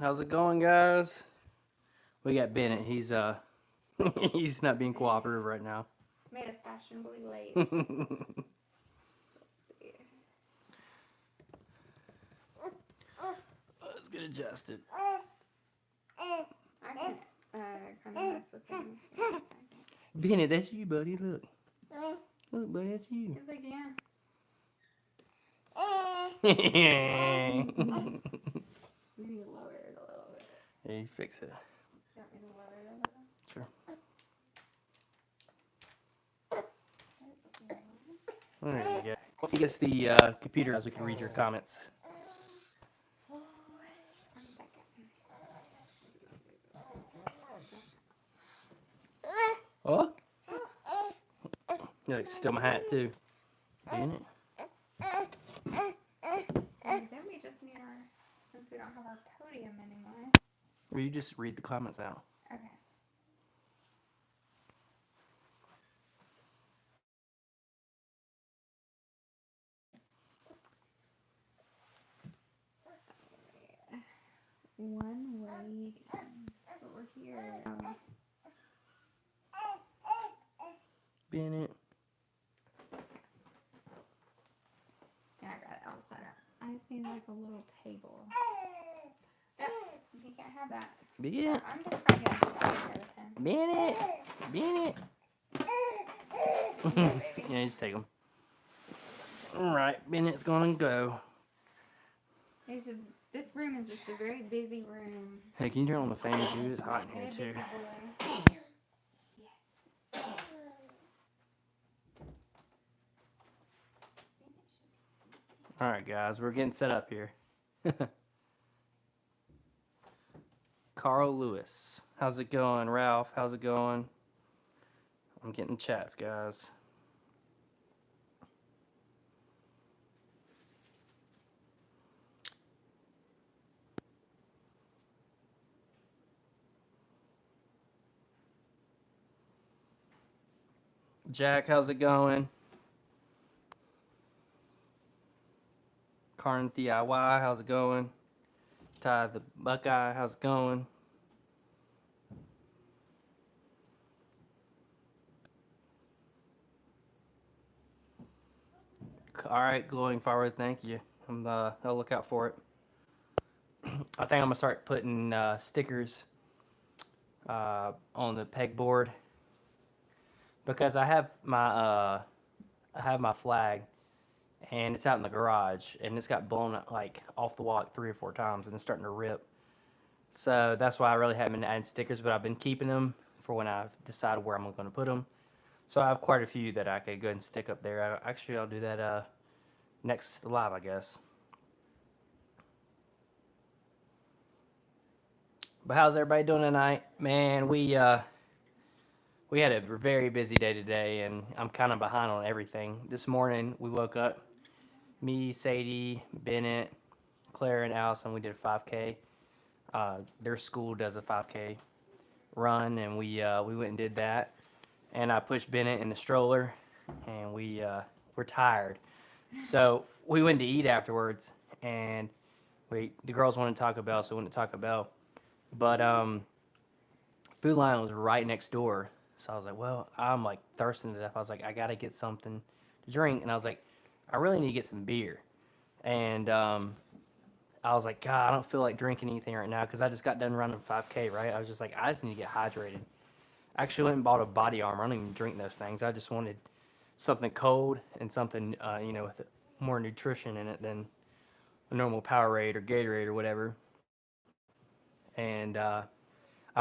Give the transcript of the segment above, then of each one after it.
How's it going, guys? We got Bennett. He's he's not being cooperative right now. Made us fashionably late. Let's get adjusted. I can kind of mess with him. Bennett, that's you, buddy. Look. Look, buddy, that's you. He's like, yeah. You We need to lower it a little bit. yeah, you fix it. You want me to lower it a little? Sure. There you go. Once he gets the computer, guys, we can read your comments. 1 second. Oh? You like steal my hat too. Bennett? And then we just need our, since we don't have our podium anymore. Or you just read the comments out. Okay. One way, but we're here. Bennett. Yeah, I got it all set up. I just need like a little table. Yep, you can't have that. Bennett. I'm just trying to get out of here with him. Bennett. Bennett. Yeah, baby. Yeah, just take them. Alright, Bennett's gonna go. It's just, this room is just a very busy room. Hey, can you turn on the fan too? It's hot in here And a too. busy boy. Alright, guys, we're getting set up here. Carl Lewis. How's it going? Ralph, how's it going? I'm getting chats, guys. Jack, how's it going? Carnes DIY, how's it going? Ty the Buckeye, how's it going? All right, glowing firewood, thank you. I'll look out for it. I think I'm gonna start putting stickers on the pegboard because I have my flag, and it's out in the garage, and it's got blown like off the wall like 3 or 4 times, and it's starting to rip. So that's why I really haven't been adding stickers, but I've been keeping them for when I decide where I'm going to put them. So I have quite a few that I could go and stick up there. Actually, I'll do that next live, I guess. But how's everybody doing tonight? Man, we had a very busy day today, and I'm kind of behind on everything. This morning, we woke up, me, Sadie, Bennett, Claire, and Allison, we did a 5K. Their school does a 5K run, and we went and did that. And I pushed Bennett in the stroller, and we're tired. So we went to eat afterwards, and the girls wanted Taco Bell, so we went to Taco Bell. But Food Lion was right next door. So I was like, well, I'm like thirsting to death. I was like, I got to get something to drink. And I was like, I really need to get some beer. And I was like, God, I don't feel like drinking anything right now because I just got done running 5K, right? I was just like, I just need to get hydrated. I actually went and bought a body armor. I don't even drink those things. I just wanted something cold and something, with more nutrition in it than a normal Powerade or Gatorade or whatever. And I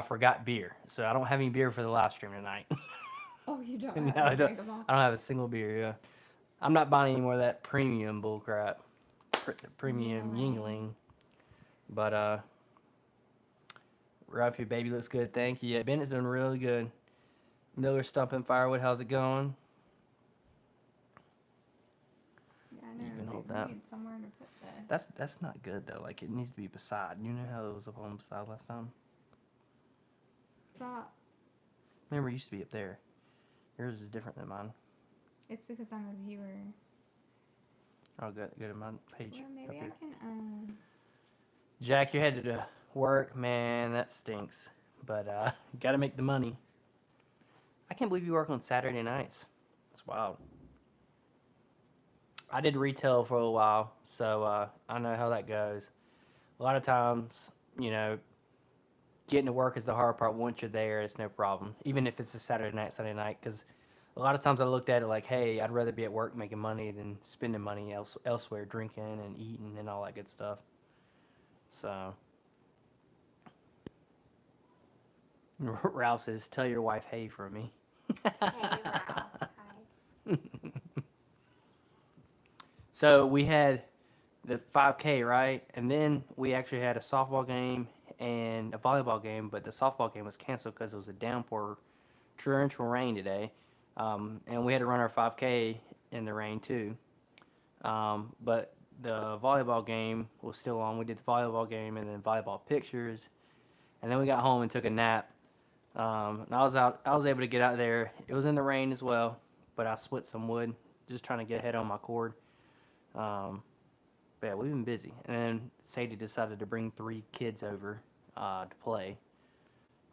forgot beer. So I don't have any beer for the live stream tonight. Oh, you don't No, have I don't a have a single beer, yeah. I'm not buying any more of that premium bullcrap. Premium Yingling. But, Ralph, your baby looks good, thank you. Yeah, Bennett's doing really good. Miller Stumping Firewood, how's it going? Yeah, I know. You can hold We that. need somewhere to put this. That's not good, though. Like, it needs to be beside. You know how it was up on the side last time? Stop. Remember, it used to be up there. Yours is different than mine. It's because I'm a viewer. I'll go to my page. Well, maybe up I here. can, Jack, you're headed to Work, man, that stinks. But gotta make the money. I can't believe you work on Saturday nights. That's wild. I did retail for a while, so I know how that goes. A lot of times, you know, getting to work is the hard part. Once you're there, it's no problem. Even if it's a Saturday night, Sunday night, because a lot of times I looked at it like, hey, I'd rather be at work making money than spending money elsewhere, drinking and eating and all that good stuff. So, Ralph says, tell your wife hey for me. Hey, Ralph. Hi. So we had the 5K, right? And then we actually had a softball game and a volleyball game, but the softball game was canceled because it was a downpour, torrential rain today. And we had to run our 5K in the rain too. But the volleyball game was still on. We did the volleyball game and then volleyball pictures. And then we got home and took a nap. And I was able to get out there. It was in the rain as well, but I split some wood, just trying to get ahead on my cord. But yeah, we've been busy. And then Sadie decided to bring 3 kids over to play.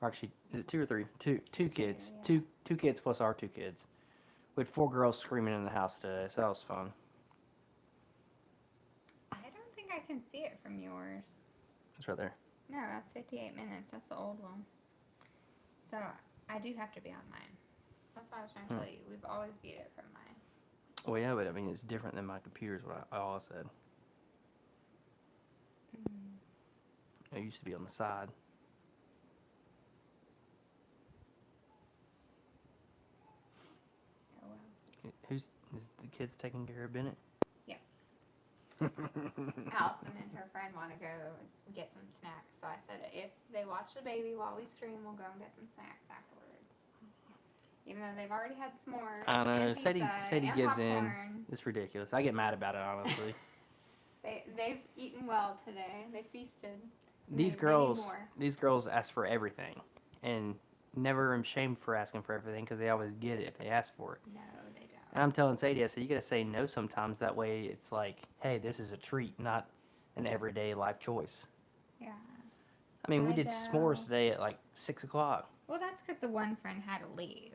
Or actually, is it 2 or 3? Two kids. Yeah. Two kids plus our 2 kids. We had 4 girls screaming in the house today, so that was fun. I don't think I can see it from yours. It's right there. No, that's 58 minutes. That's the old one. So I do have to be on mine. That's what I was trying to tell you. We've always viewed it from mine. Well, yeah, but I mean, it's different than my computer's what I said. It used to be on the side. Oh well. Is the kids taking care of Bennett? Yep. Allison and her friend want to go get some snacks. So I said, if they watch the baby while we stream, we'll go and get some snacks afterwards. Even though they've already had s'mores. I know. And Sadie and gives in. popcorn. It's ridiculous. I get mad about it, honestly. They've eaten well today. They feasted. These They need more. girls ask for everything, and never am shamed for asking for everything because they always get it if they ask for it. No, they don't. And I'm telling Sadie, I said, you gotta say no sometimes. That way, it's like, hey, this is a treat, not an everyday life choice. Yeah. I mean, we I did know. s'mores today at like 6 o'clock. Well, that's because the one friend had to leave.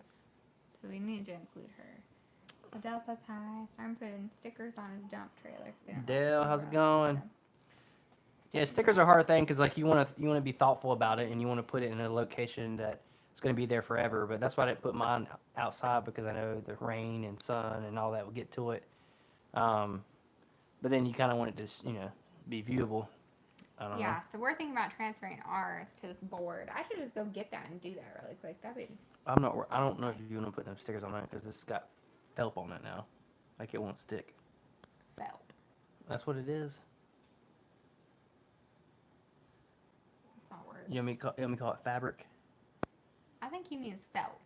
So we need to include her. So Dale says hi. Starting putting stickers on his dump trailer. 'cause they don't have Dale, to how's it road. going? Yeah, stickers are a hard thing because like you wanna be thoughtful about it and you wanna put it in a location that it's gonna be there forever. But that's why I didn't put mine outside because I know the rain and sun and all that will get to it. But then you kind of want it to be viewable. I don't know. Yeah, so we're thinking about transferring ours to this board. I should just go get that and do that really quick. That'd be I don't know if you want to put them stickers on it because it's got felt on it now, like it won't stick. felt. That's what it is. It's not word. You want me to call it fabric? I think he means felt.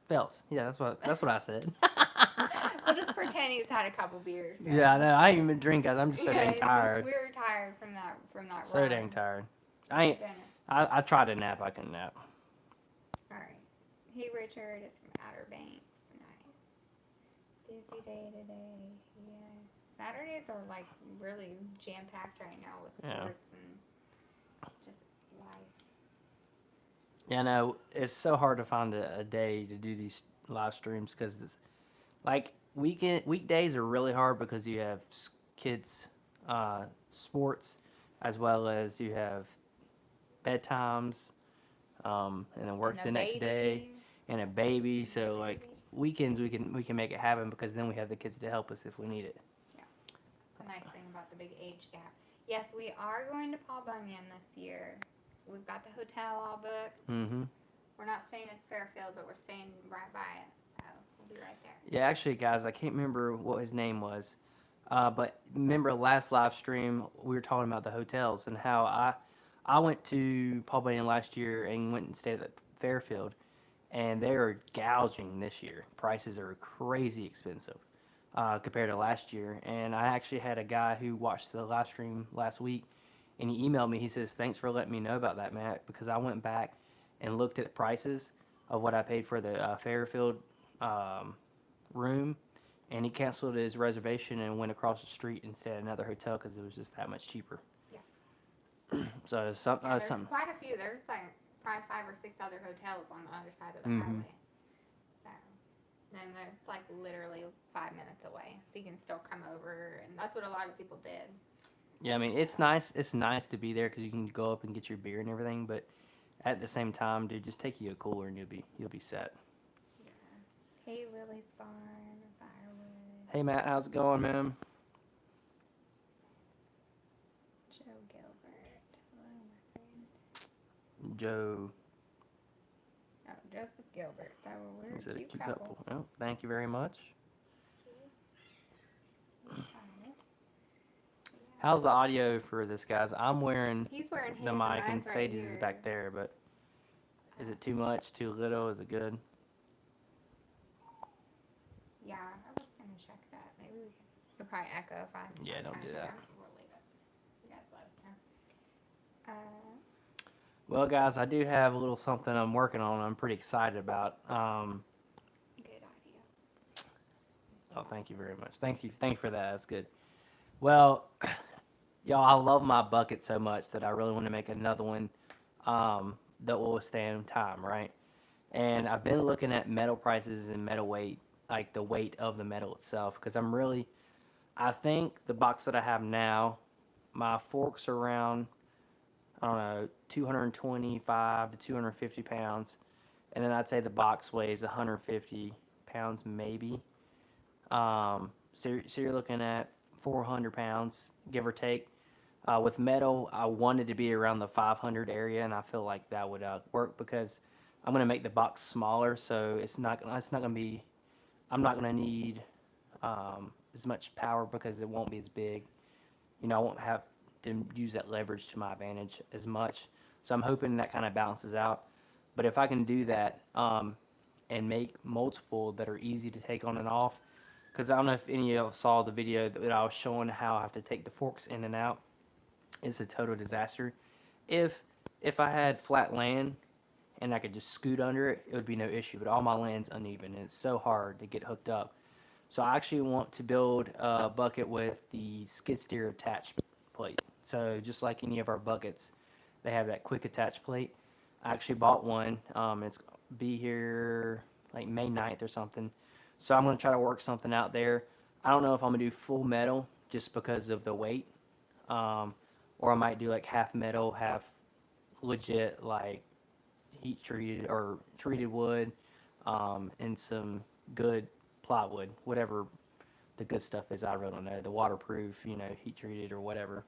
Felt. Yeah, that's what I said. We'll just pretend he's had a couple beers. Yeah, I know. I ain't even drink, guys. I'm just so dang it's just- tired. We're tired from that So run. dang tired. I tried to nap. I couldn't nap. Alright. Hey, Richard is from Outer Banks. Nice. Busy day today. Yes. Saturdays are like really jam-packed right now with Yeah. sports and just life. Yeah, no, it's so hard to find a day to do these live streams because it's like weekdays are really hard because you have kids, sports, as well as you have bedtimes, and then work And a the next day, baby. and a baby. So like weekends we can make it happen because then we have the kids to help us if we need it. It's a nice thing about the big age gap. Yes, we are going to Paul Bunyan this year. We've got the hotel all booked. Mm-hmm. We're not staying at Fairfield, but we're staying right by it. So we'll be right there. Yeah, actually, guys, I can't remember what his name was, but remember last live stream we were talking about the hotels and how I went to Paul Bunyan last year and went and stayed at Fairfield, and they are gouging this year. Prices are crazy expensive compared to last year. And I actually had a guy who watched the live stream last week, and he emailed me. He says, "Thanks for letting me know about that, Matt, because I went back and looked at prices of what I paid for the Fairfield room, and he canceled his reservation and went across the street and stayed at another hotel because it was just that much cheaper." Yeah. So There's something. quite a few. There's like probably 5 or 6 other hotels on the other side of the Mm-hmm. highway. So, and it's like literally 5 minutes away, so you can still come over, and that's what a lot of people did. Yeah, I mean it's nice. It's nice to be there because you can go up and get your beer and everything. But at the same time, dude, just take you a cooler and you'll be set. Yeah. Hey, Lily's Farm, Firewood, Hey Matt, how's it going, man? Joe Gilbert. Hello, my friend. Joe, Oh, Joseph Gilbert. So we're is a it a cute cute couple. couple? Oh, thank you very much. How's the audio for this, guys? I'm wearing He's wearing his the and mic, and mine's right Sadie's is here. back there. But is it too much? Too little? Is it good? Yeah, I was gonna check that. Maybe we could. It'll probably echo if I. Yeah, start don't trying do to that. turn it. We'll leave it. You guys let us know. Well, guys, I do have a little something I'm working on. I'm pretty excited about. Good idea. Oh, thank you very much. Thank you for that. That's good. Well, y'all, I love my bucket so much that I really want to make another one that will withstand time, right? And I've been looking at metal prices and metal weight, like the weight of the metal itself, because I think the box that I have now, my forks are around, I don't know, 225 to 250 pounds. And then I'd say the box weighs 150 pounds, maybe. So you're looking at 400 pounds, give or take. With metal, I wanted to be around the 500 area, and I feel like that would work because I'm gonna make the box smaller, so it's not gonna be. I'm not gonna need as much power because it won't be as big. I won't have to use that leverage to my advantage as much. So I'm hoping that kind of balances out. But if I can do that and make multiple that are easy to take on and off, because I don't know if any of you saw the video that I was showing how I have to take the forks in and out. It's a total disaster. If if I had flat land and I could just scoot under it, it would be no issue. But all my land's uneven and it's so hard to get hooked up. So I actually want to build a bucket with the skid steer attached plate. So just like any of our buckets, they have that quick attach plate. I actually bought one. It's be here like May 9th or something. So I'm gonna try to work something out there. I don't know if I'm gonna do full metal just because of the weight, um, or I might do like half metal, half legit like heat treated or treated wood, and some good plywood, whatever the good stuff is. I really don't know, the waterproof, heat treated or whatever.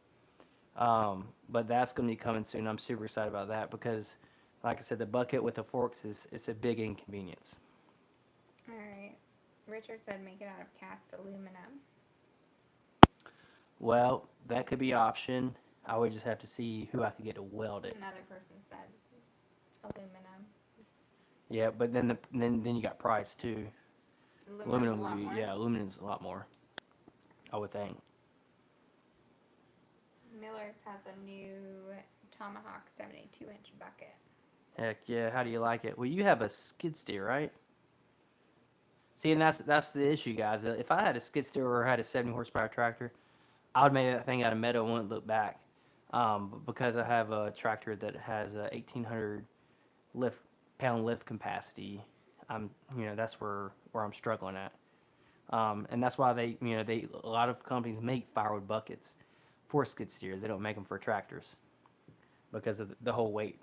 But that's going to be coming soon. I'm super excited about that because, like I said, the bucket with the forks is it's a big inconvenience. All right. Richard said make it out of cast aluminum. Well, that could be an option. I would just have to see who I could get to weld it. Another person said aluminum. Yeah, but then you got price too. Aluminum's a lot more. Yeah, aluminum's a lot more, I would think. Miller's has a new Tomahawk 72-inch bucket. Heck yeah, how do you like it? Well, you have a skid steer, right? See, and that's the issue, guys. If I had a skid steer or had a 70 horsepower tractor, I would make that thing out of metal and wouldn't look back. But because I have a tractor that has a 1,800 pound lift capacity, that's where I'm struggling at. And that's why a lot of companies make Firewood buckets for skid steers. They don't make them for tractors because of the whole weight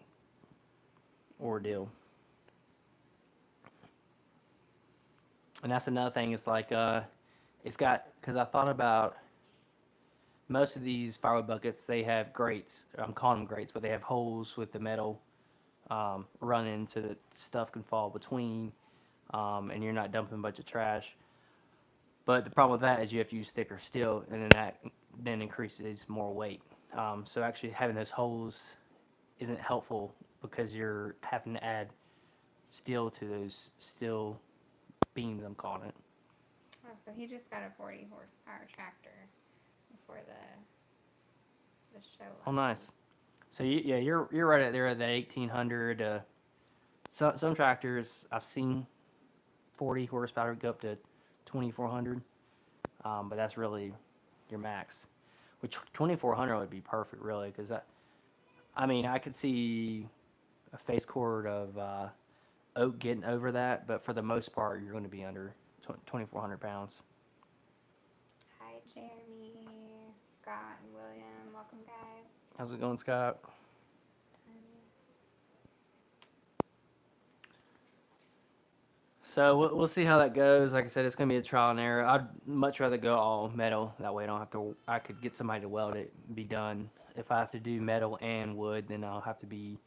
ordeal. And that's another thing. It's like because I thought about most of these Firewood buckets. They have grates. I'm calling them grates, but they have holes with the metal running so that stuff can fall between, and you're not dumping a bunch of trash. But the problem with that is you have to use thicker steel, and then that then increases more weight. So actually having those holes isn't helpful because you're having to add steel to those steel beams, I'm calling it. Oh, so he just got a 40 horsepower tractor before the show. Oh, nice. So you're right at there at that 1,800. Some tractors I've seen 40 horsepower go up to 2,400, but that's really your max. Which 2,400 would be perfect, really, because I mean, I could see a face cord of oak getting over that, but for the most part, you're going to be under 2,400 pounds. Hi, Jeremy, Scott, and William. Welcome, guys. How's it going, Scott? So we'll see how that goes. Like I said, it's going to be a trial and error. I'd much rather go all metal. That way I don't have to, I could get somebody to weld it and be done. If I have to do metal and wood, then I'll have to be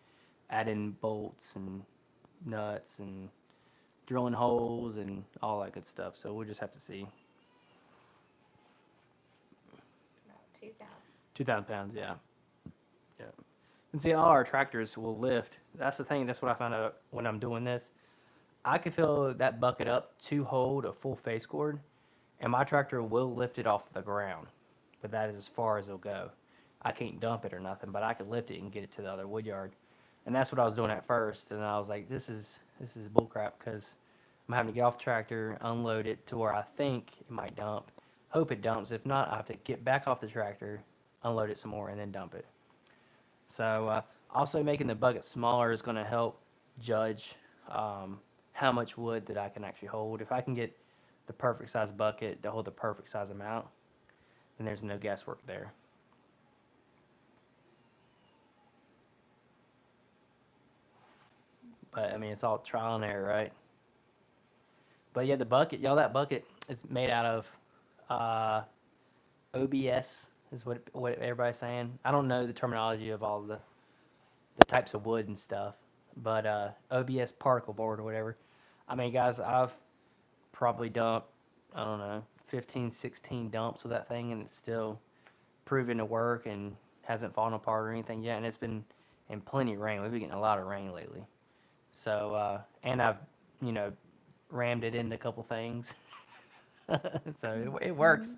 adding bolts and nuts and drilling holes and all that good stuff. So we'll just have to see. About 2,000. 2,000 pounds, yeah. Yeah. And see, all our tractors will lift. That's the thing. That's what I found out when I'm doing this. I can fill that bucket up to hold a full face cord, and my tractor will lift it off the ground. But that is as far as it'll go. I can't dump it or nothing, but I can lift it and get it to the other woodyard. And that's what I was doing at first. And I was like, this is bullcrap, because I'm having to get off the tractor, unload it to where I think it might dump. Hope it dumps. If not, I have to get back off the tractor, unload it some more, and then dump it. So also making the bucket smaller is going to help judge how much wood that I can actually hold. If I can get the perfect size bucket to hold the perfect size amount, then there's no guesswork there. But I mean, it's all trial and error, right? But yeah, the bucket, y'all, that bucket is made out of OBS, is what everybody's saying. I don't know the terminology of all the types of wood and stuff, but OBS particle board or whatever. I mean, guys, I've probably dumped, I don't know, 15, 16 dumps with that thing, and it's still proven to work and hasn't fallen apart or anything yet. And it's been in plenty of rain. We've been getting a lot of rain lately. So, and I've, rammed it into a couple things. So it works.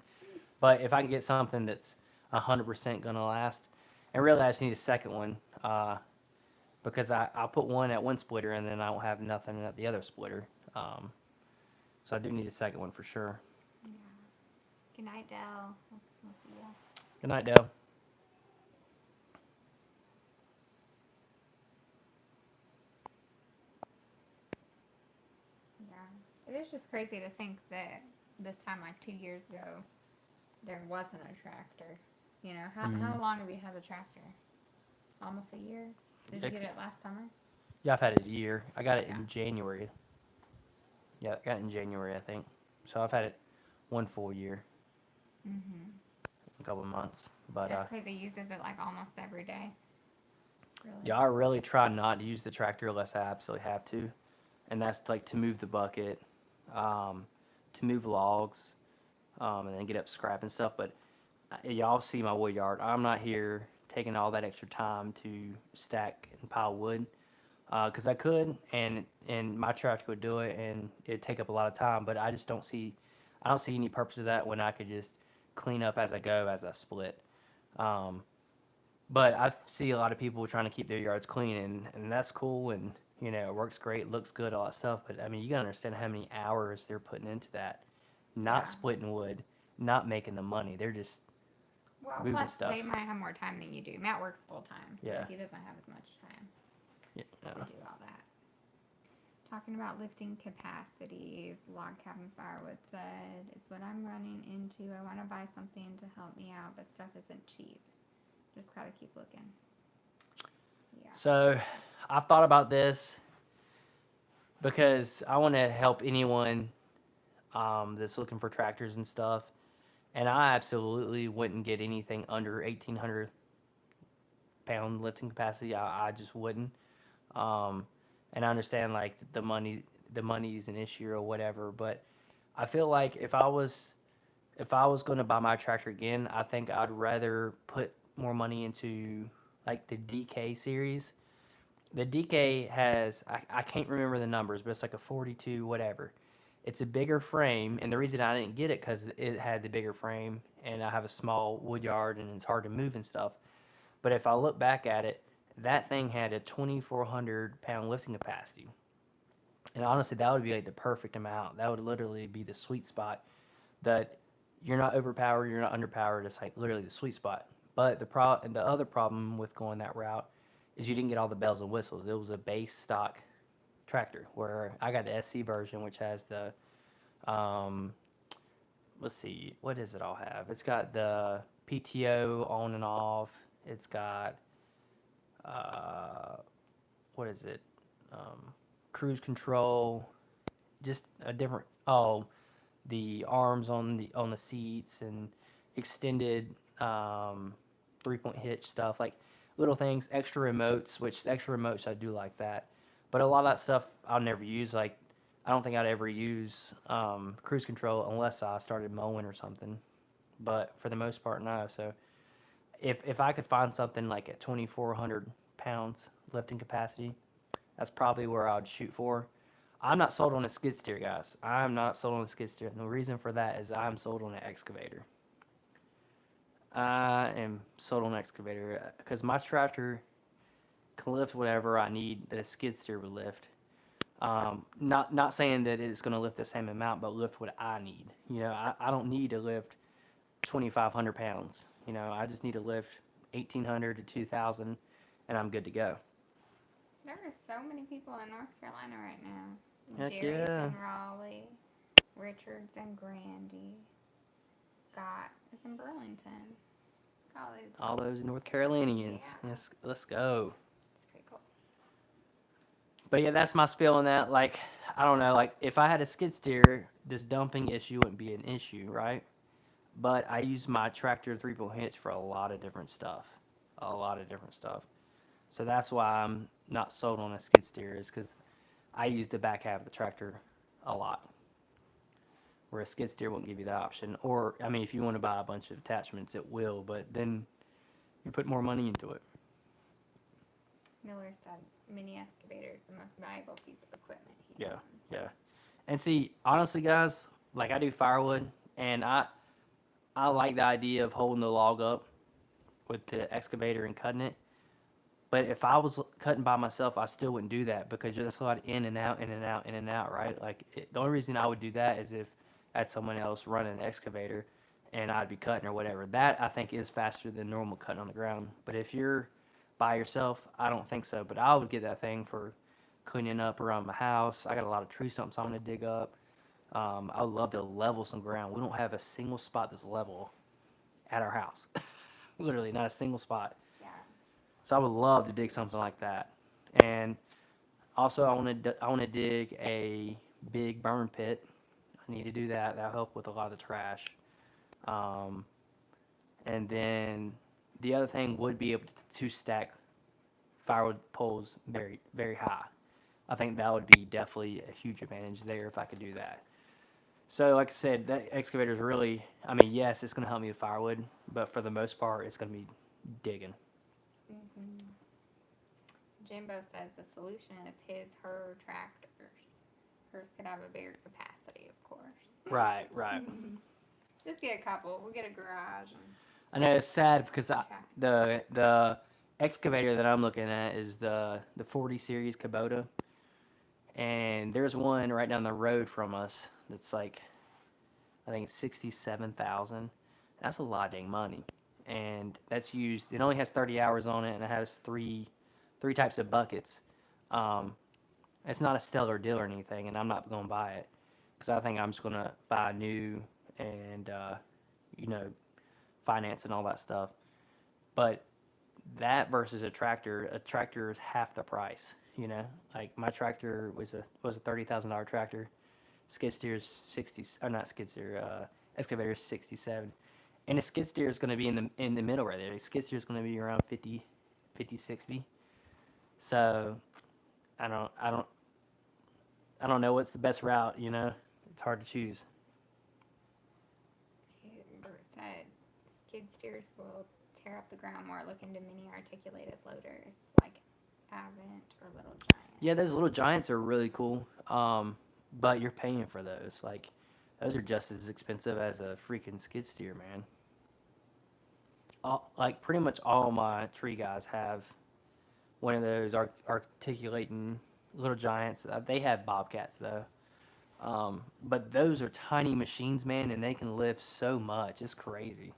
But if I can get something that's 100% going to last, and really I just need a second one, because I'll put one at one splitter and then I don't have nothing at the other splitter. So I do need a second one for sure. Yeah. Good night, Dell. We'll see ya. Good night, Dale. Yeah. It is just crazy to think that this time, like 2 years ago, there wasn't a tractor. How long have we had the tractor? Almost a year? Did you get it last summer? Yeah, I've had it a year. I got it Yeah. in January. Yeah, I got it in January, I think. So I've had it one full year, a couple of months. But That's because he uses it like almost every day. Really? yeah, I really try not to use the tractor unless I absolutely have to, and that's like to move the bucket, to move logs, and then get up scrap and stuff. But y'all see my wood yard. I'm not here taking all that extra time to stack and pile wood, because I could, and my tractor would do it, and it'd take up a lot of time. But I just don't see any purpose of that when I could just clean up as I go, as I split. But I see a lot of people trying to keep their yards clean, and that's cool, and it works great, looks good, all that stuff. But I mean, you gotta understand how many hours they're putting into that, not Yeah. splitting wood, not making the money. They're just Well, moving plus stuff. they might have more time than you do. Matt works full time, so Yeah. he doesn't have as much time Yeah. to do all that. Talking about lifting capacities, Log Cabin Firewood said, is what I'm running into. I want to buy something to help me out, but stuff isn't cheap. Just gotta keep looking. Yeah. So I've thought about this because I want to help anyone that's looking for tractors and stuff. And I absolutely wouldn't get anything under 1,800 pound lifting capacity. I just wouldn't. And I understand like the money's an issue or whatever, but I feel like if I was going to buy my tractor again, I think I'd rather put more money into like the DK series. The DK has, I can't remember the numbers, but it's like a 42 whatever. It's a bigger frame, and the reason I didn't get it because it had the bigger frame, and I have a small wood yard, and it's hard to move and stuff. But if I look back at it, that thing had a 2,400 pound lifting capacity. And honestly, that would be like the perfect amount. That would literally be the sweet spot. That you're not overpowered, you're not underpowered. It's like literally the sweet spot. But the other problem with going that route is you didn't get all the bells and whistles. It was a base stock tractor, where I got the SC version, which has the um, let's see, what does it all have? It's got the PTO on and off. It's got uh, what is it? Cruise control, just a different. Oh, the arms on the seats and extended 3-point hitch stuff, like little things, extra remotes. Which extra remotes I do like that, but a lot of that stuff I'll never use. Like I don't think I'd ever use cruise control unless I started mowing or something. But for the most part, no. So if I could find something like at 2,400 pounds lifting capacity, that's probably where I would shoot for. I'm not sold on a skid steer, guys. I'm not sold on a skid steer. And the reason for that is I'm sold on an excavator. I am sold on an excavator because my tractor can lift whatever I need that a skid steer would lift. Not saying that it's going to lift the same amount, but lift what I need. I don't need to lift 2,500 pounds. I just need to lift 1,800 to 2,000, and I'm good to go. There are so many people in North Carolina right now. Heck Jerry's yeah. in Raleigh, Richard's in Grandy, Scott is in Burlington. All those North Carolinians. Yeah. Yes, let's go. It's pretty cool. But yeah, that's my spiel on that. Like, I don't know. Like, if I had a skid steer, this dumping issue wouldn't be an issue, right? But I use my tractor 3-point hitch for a lot of different stuff. A lot of different stuff. So that's why I'm not sold on a skid steer, is because I use the back half of the tractor a lot. Where a skid steer won't give you that option. Or, I mean, if you want to buy a bunch of attachments, it will, but then you put more money into it. Miller said mini excavator is the most valuable piece of equipment he Yeah, owns. yeah. And see, honestly, guys, like I do firewood, and I like the idea of holding the log up with the excavator and cutting it. But if I was cutting by myself, I still wouldn't do that because there's a lot of in and out, in and out, in and out, right? Like the only reason I would do that is if I had someone else running an excavator and I'd be cutting or whatever. That I think is faster than normal cutting on the ground. But if you're by yourself, I don't think so. But I would get that thing for cleaning up around my house. I got a lot of tree stumps I want to dig up. I would love to level some ground. We don't have a single spot that's level at our house. Literally, not a single spot. Yeah. So I would love to dig something like that. And also, I want to dig a big burn pit. I need to do that. That'll help with a lot of the trash. And then the other thing would be able to stack firewood poles very, very high. I think that would be definitely a huge advantage there if I could do that. So, like I said, that excavator is really, I mean, yes, it's going to help me with firewood, but for the most part, it's going to be digging. Mm-hmm. Jimbo says the solution is her tractors. Hers could have a bigger capacity, of course. Right. Just get a couple. We'll get a garage. I know it's sad because the excavator that I'm looking at is the 40 series Kubota, and there's one right down the road from us that's like, I think it's 67,000. That's a lot of dang money, and that's used. It only has 30 hours on it, and it has three types of buckets. It's not a stellar deal or anything, and I'm not going to buy it because I think I'm just going to buy new and finance and all that stuff. But that versus a tractor is half the price. Like my tractor was a $30,000 tractor. Skid steer is 60, or not skid steer, excavator is 67, and a skid steer is going to be in the middle right there. A skid steer is going to be around 50, 60. So I don't know what's the best route. It's hard to choose. Bert said skid steers will tear up the ground more. Look into mini articulated loaders like Avent or Little Giant. Yeah, those Little Giants are really cool. But you're paying for those. Like, those are just as expensive as a freaking skid steer, man. Pretty much all my tree guys have one of those articulating Little Giants. They have Bobcats, though. But those are tiny machines, man, and they can lift so much. It's crazy.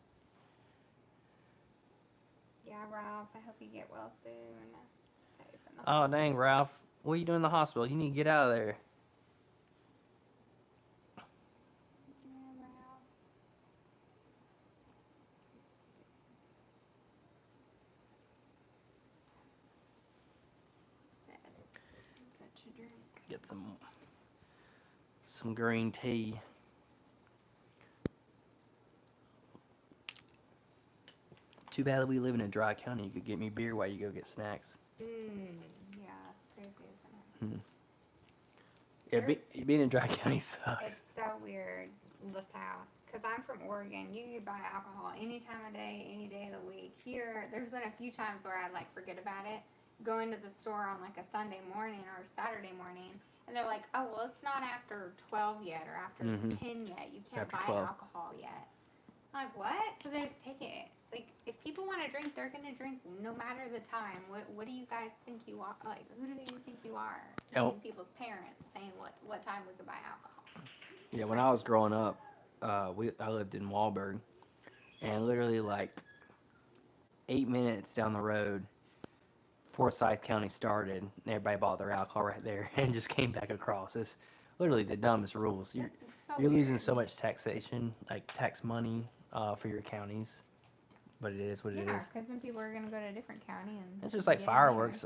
Yeah, Ralph, I hope you get well soon. Oh, dang, Ralph. What are you doing in the hospital? You need to get out of there. Yeah, Ralph. Said, got your drink. Get some green tea. Too bad that we live in a dry county. You could get me beer while you go get snacks. Yeah, it's crazy, isn't it? Yeah, being in a dry county sucks. It's so weird, the South. Because I'm from Oregon. You can buy alcohol any time of day, any day of the week. Here, there's been a few times where I like forget about it. Go into the store on like a Sunday morning or Saturday morning. And they're like, oh, well, it's not after 12 yet or after 10 yet. You can't buy 12. alcohol yet. I'm like, what? So they just take it. It's like, if people want to drink, they're going to drink no matter the time. What do you guys think you are? Like, who do you think you are? Oh. People's parents saying what time we could buy alcohol. Yeah, when I was growing up, I lived in Wahlberg, and literally like 8 minutes down the road, Forsyth County started, and everybody bought their alcohol right there and just came back across. It's literally the dumbest rules. You're losing so much taxation, like tax money, for your counties, but it is what it is. Yeah, because then people are going to go to a different county. And It's just like fireworks.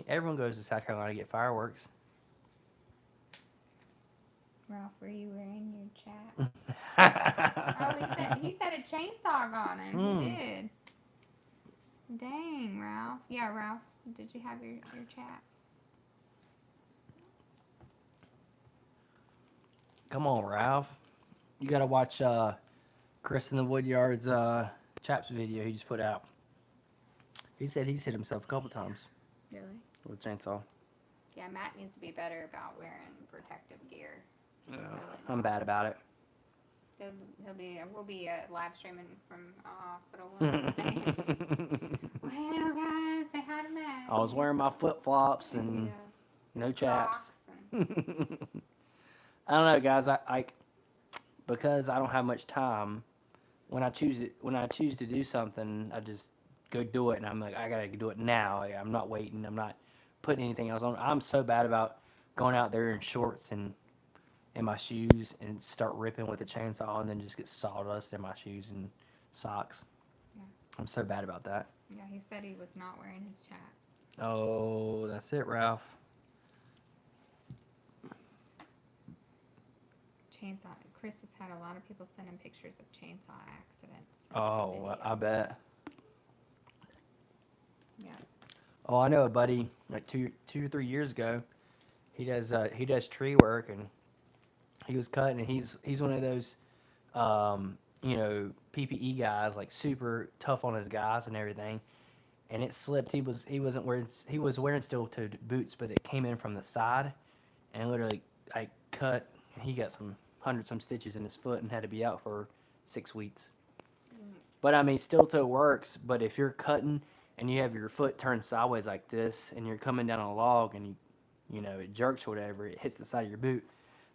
Everyone goes to South Carolina to get fireworks. Ralph, were you wearing your chat? Oh, he said a chainsaw on him. He did. Dang, Ralph. Yeah, Ralph, did you have your chaps? Come on, Ralph. You gotta watch Chris in the Woodyard's chaps video he just put out. He said he's hit himself a couple times Really? with a chainsaw. Yeah, Matt needs to be better about wearing protective gear. Yeah, I'm bad about it. We'll be live streaming from a hospital one of these days. Well, guys, say hi to Matt. I was wearing my flip flops and no chaps. I don't know, guys. I because I don't have much time. When I choose to do something, I just go do it, and I'm like, I gotta do it now. I'm not waiting. I'm not putting anything else on. I'm so bad about going out there in shorts and my shoes and start ripping with a chainsaw and then just get sawdust in my shoes and socks. Yeah. I'm so bad about that. Yeah, he said he was not wearing his chaps. Oh, that's it, Ralph. Chainsaw. Chris has had a lot of people send him pictures of chainsaw accidents. Oh, I bet. Yeah. Oh, I know a buddy like two or 3 years ago. He does tree work, and he was cutting, and he's one of those PPE guys, like super tough on his guys and everything. And it slipped. He was wearing steel-toed boots, but it came in from the side, and literally I cut. He got some 100-some stitches in his foot and had to be out for 6 weeks. But I mean, steel-toe works. But if you're cutting and you have your foot turned sideways like this, and you're coming down a log, and it jerks or whatever, it hits the side of your boot.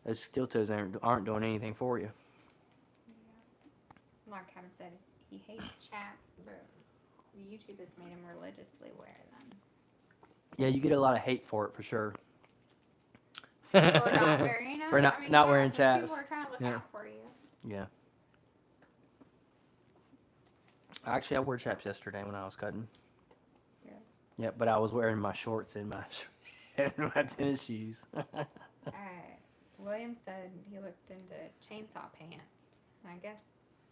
Those steel toes aren't doing anything for you. Yeah. Like Kevin said, he hates chaps, but YouTube has made him religiously wear them. Yeah, you get a lot of hate for it for sure. For not wearing them? For not wearing chaps. People are trying to look out for you. Yeah. Actually, I wore chaps yesterday when I was cutting. Yeah. Yeah, but I was wearing my shorts and my tennis shoes. William said he looked into chainsaw pants. And I guess,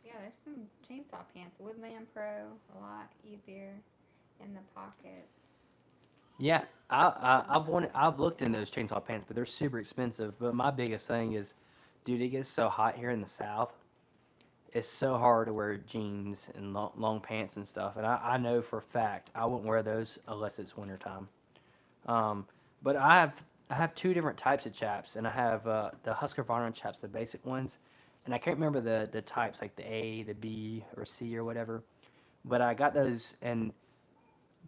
yeah, there's some chainsaw pants. Woodland Pro, a lot easier in the pockets. Yeah, I've looked in those chainsaw pants, but they're super expensive. But my biggest thing is, dude, it gets so hot here in the South. It's so hard to wear jeans and long pants and stuff. And I know for a fact I wouldn't wear those unless it's wintertime. But I have two different types of chaps, and I have the Husqvarna chaps, the basic ones, and I can't remember the types, like the A, the B, or C, or whatever. But I got those, and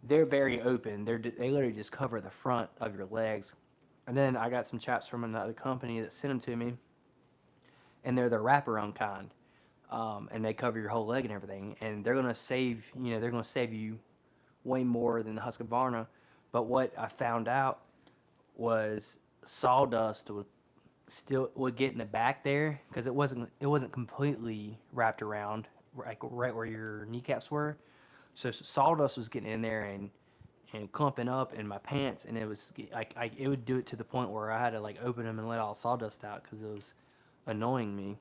they're very open. They literally just cover the front of your legs. And then I got some chaps from another company that sent them to me, and they're the wraparound kind, and they cover your whole leg and everything. And they're gonna save you way more than the Husqvarna. But what I found out was sawdust would get in the back there because it wasn't completely wrapped around like right where your kneecaps were. So sawdust was getting in there and clumping up in my pants, and it was like it would do it to the point where I had to like open them and let all the sawdust out because it was annoying me.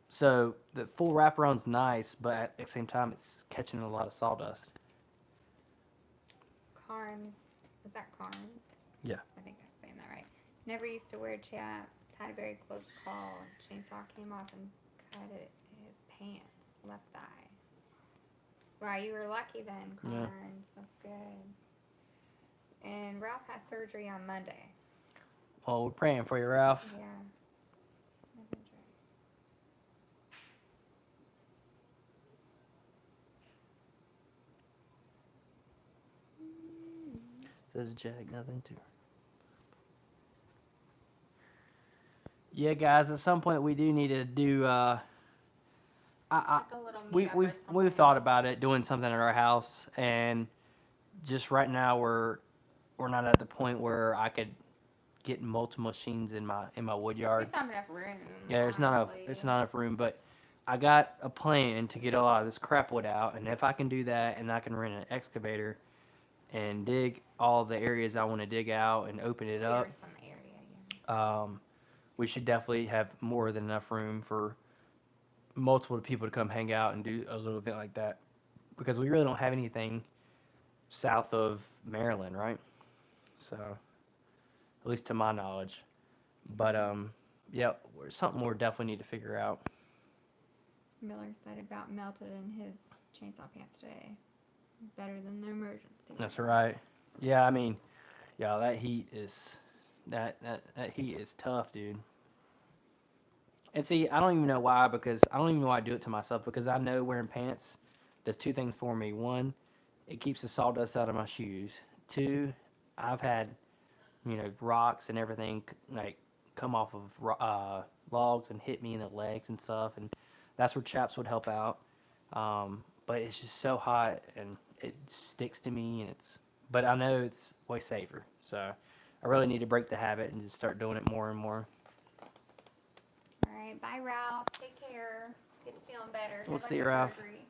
So the full wraparound's nice, but at the same time, it's catching a lot of sawdust. Carnes. Is that Carnes? Yeah. I think I'm saying that right. Never used to wear chaps. Had a very close call. Chainsaw came off and cut it his pants, left thigh. Wow, you were lucky then, Carnes. Yeah. That's good. And Ralph has surgery on Monday. Well, we're praying for you, Ralph. Yeah. Says Jack, nothing to. Yeah, guys. At some point, we do need to do. We've thought about it, doing something at our house, and just right now we're not at the point where I could get multiple machines in my Woodyard. There's not enough room. Yeah, there's not enough room, but I got a plan to get a lot of this crap wood out, and if I can do that, and I can rent an excavator and dig all the areas I want to dig out and open it up, some area, yeah. We should definitely have more than enough room for multiple people to come hang out and do a little event like that, because we really don't have anything south of Maryland, right? So, at least to my knowledge. But yeah, something we definitely need to figure out. Miller said about melted in his chainsaw pants today. Better than the emergency. That's right. Yeah, I mean, yeah, that heat is tough, dude. And see, I don't even know why, because I don't even know why I do it to myself, because I know wearing pants does two things for me. One, it keeps the sawdust out of my shoes. Two, I've had, rocks and everything like come off of logs and hit me in the legs and stuff, and that's where chaps would help out. But it's just so hot and it sticks to me, but I know it's way safer. So I really need to break the habit and just start doing it more and more. All right, bye, Ralph. Take care. Get to feeling better. We'll see you, Ralph. Surgery.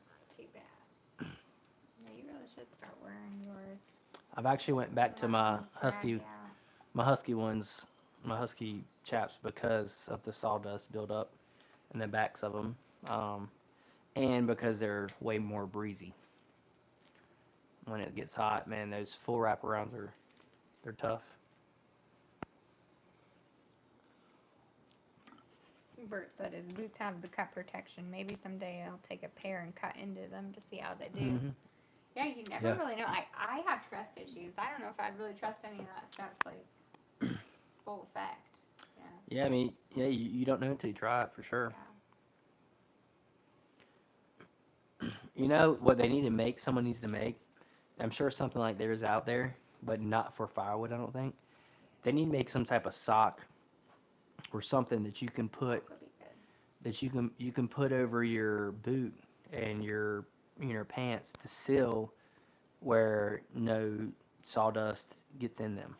It's too bad. Yeah, you really should start wearing yours. I've actually went back to my husky ones, my husky chaps, because of the sawdust buildup in the backs of them, and because they're way more breezy. When it gets hot, man, those full wraparounds they're tough. Bert said his boots have the cut protection. Maybe someday I'll take a pair and cut into them to see how they do. Mm-hmm. Yeah, you never really know. I have trust issues. I don't know if I'd really trust any of that stuff, like full effect. Yeah. Yeah, I mean, yeah, you don't know until you try it, for sure. Yeah. You know what they need to make? Someone needs to make. I'm sure something like theirs out there, but not for firewood, I don't think. They need to make some type of sock or something that you can put you can put over your boot and your pants to seal where no sawdust gets in them.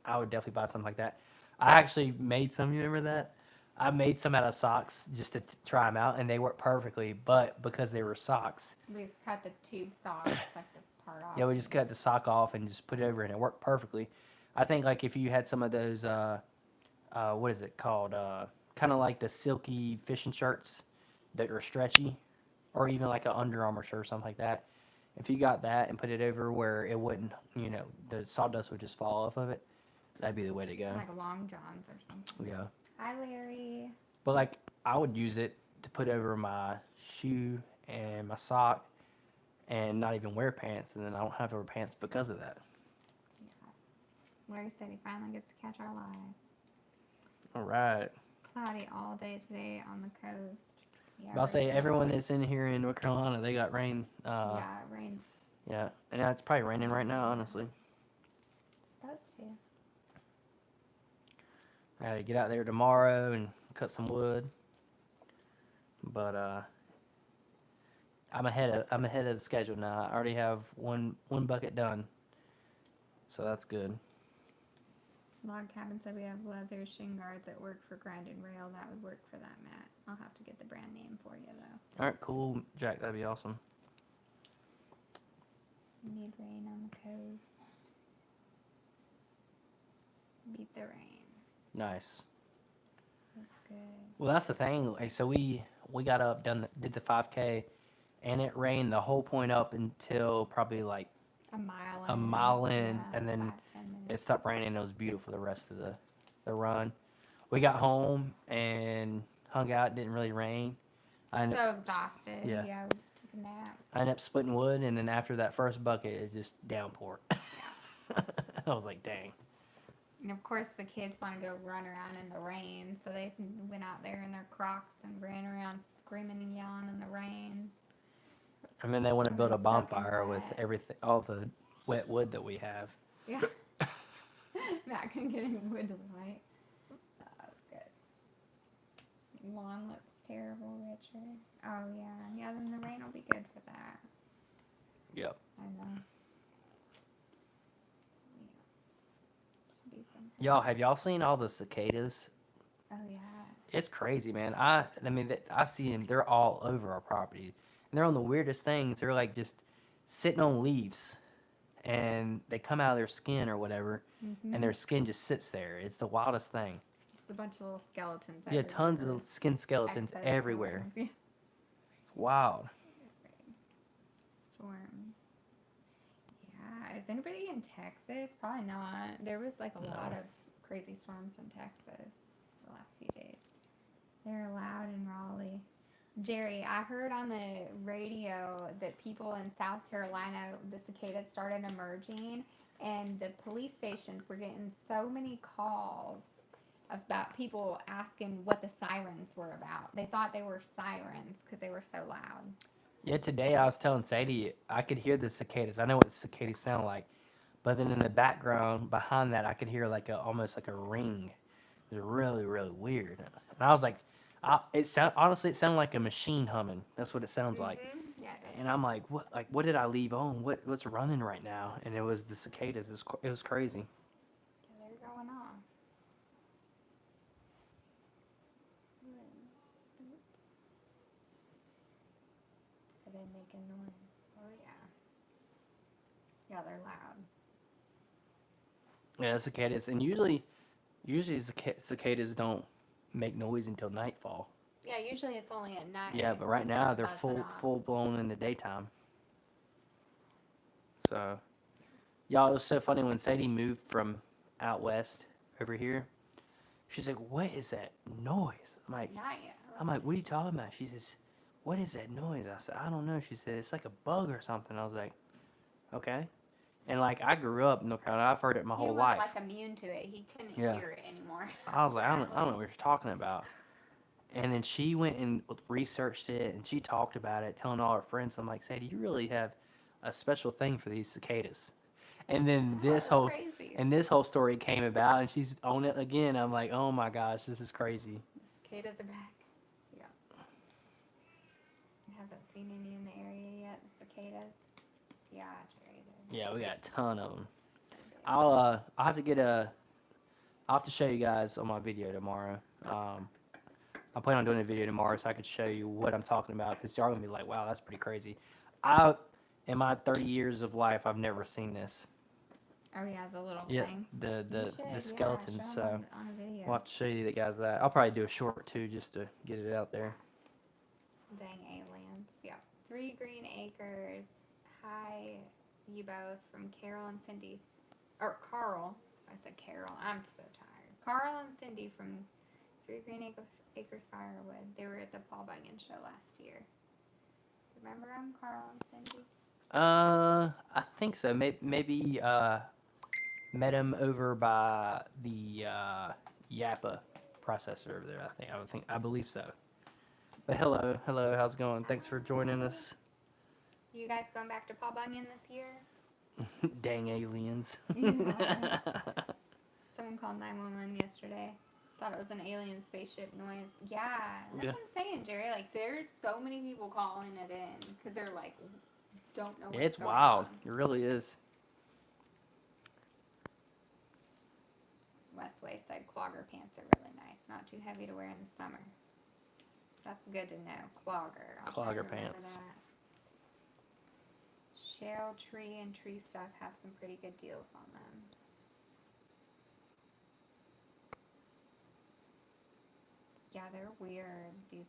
I would definitely buy something like that. I actually made some. You remember that? I made some out of socks just to try them out, and they worked perfectly. But because they were socks, we just cut the tube socks, like the part off. Yeah, we just cut the sock off and just put it over, and it worked perfectly. I think like if you had some of those, what is it called? Kind of like the silky fishing shirts that are stretchy, or even like an Under Armour shirt or something like that. If you got that and put it over where it wouldn't, the sawdust would just fall off of it, that'd be the way to go. Like long johns or something. Yeah. Hi, Larry. But like, I would use it to put over my shoe and my sock, and not even wear pants, and then I don't have to wear pants because of that. Yeah. Larry said he finally gets to catch our live. All right. Cloudy all day today on the coast. Yeah, I'll say everyone that's in here in North Carolina, they got rain. Yeah, it rained. Yeah, and it's probably raining right now, honestly. It's supposed to. I gotta get out there tomorrow and cut some wood. But I'm ahead of the schedule now. I already have one bucket done, so that's good. Log cabin said we have leather shin guards that work for grinded rail. That would work for that mat. I'll have to get the brand name for you though. All right, cool, Jack. That'd be awesome. Need rain on the coast. Beat the rain. Nice. That's good. Well, that's the thing. Like, so we got up, did the 5K, and it rained the whole point up until probably like A mile in, and then 5-10 minutes. it stopped raining. And it was beautiful the rest of the run. We got home and hung out. It didn't really rain. I ended, So exhausted. yeah. We took a nap. I ended up splitting wood, and then after that first bucket, it just downpoured. I was like, dang. And of course, the kids want to go run around in the rain, so they went out there in their Crocs and ran around screaming and yelling in the rain. And then they want to build a Soaking bonfire with wet. everything, all the wet wood that we have. Yeah. Matt couldn't get any wood to light. That was good. Lawn looks terrible, Richard. Oh, yeah. Yeah, then the rain will be good for that. Yep. I know. Yeah. Should be something. Y'all, have y'all seen all the cicadas? Oh, yeah. It's crazy, man. I mean, I see them. They're all over our property, and they're on the weirdest things. They're like just sitting on leaves, and they come out of their skin or whatever, Mm-hmm. and their skin just sits there. It's the wildest thing. Just a bunch of little skeletons. Yeah, tons of skin skeletons everywhere. Yeah. It's wild. Storms. Yeah. Is anybody in Texas? Probably not. There was like a lot of crazy storms in Texas the last few days. They're loud in Raleigh. Jerry, I heard on the radio that people in South Carolina, the cicadas started emerging, and the police stations were getting so many calls about people asking what the sirens were about. They thought they were sirens because they were so loud. Yeah, today I was telling Sadie I could hear the cicadas. I know what cicadas sound like, but then in the background behind that, I could hear like almost like a ring. It was really, really weird. And I was like, it sounded like a machine humming. That's what it sounds like. Yeah. And I'm like, what did I leave on? What's running right now? And it was the cicadas. It was crazy. Yeah, they're going on. Are they making noise? Oh, yeah. Yeah, they're loud. Yeah, cicadas. And usually cicadas don't make noise until nightfall. Yeah, usually it's only at night. Yeah, but right now they're buzzing off. full blown in the daytime. So, y'all, it was so funny when Sadie moved from out west over here. She's like, "What is that noise?" Not yet. I'm like, "What are you talking about?" She says, "What is that noise?" I said, "I don't know." She said, "It's like a bug or something." I was like, "Okay." And like I grew up in North Carolina, I've heard it my He whole was life. like immune to it. He couldn't Yeah. hear it anymore. I was like, I don't know what you're talking about. And then she went and researched it, and she talked about it, telling all her friends. I'm like, Sadie, you really have a special thing for these cicadas. And then That's crazy. this whole story came about, and she's on it again. I'm like, oh my gosh, this is crazy. Cicadas are back. Yeah. I haven't seen any in the area yet. The cicadas. Yeah, Jerry. Yeah, we got a ton of them. I'll have to show you guys on my video tomorrow. I plan on doing a video tomorrow so I could show you what I'm talking about, because y'all are gonna be like, wow, that's pretty crazy. In my 30 years of life, I've never seen this. Oh yeah, the little Yeah, things. the skeletons. Show So 'em on a video. we'll have to show you guys that. I'll probably do a short too, just to get it out there. Dang aliens. Yeah. 3 Green Acres. Hi, you both, from Carol and Cindy. Or Carl. I said Carol. I'm so tired. Carl and Cindy from 3 Green Acres Firewood. They were at the Paul Bunyan show last year. Remember them, Carl and Cindy? I think so. Maybe met him over by the Yappa processor over there. I believe so. But hello, how's it going? Thanks for joining us. You guys going back to Paul Bunyan this year? Dang aliens. Yeah. Someone called 911 yesterday. Thought it was an alien spaceship noise. Yeah, that's Yeah. what I'm saying, Jerry. Like, there's so many people calling it in because they're like, don't know Yeah, what's it's going wild. on. It really is. Westway said clogger pants are really nice, not too heavy to wear in the summer. That's good to know. Clogger. I'll try to Clogger remember pants. that. Shale Tree and Tree Stuff have some pretty good deals on them. Yeah, they're weird, these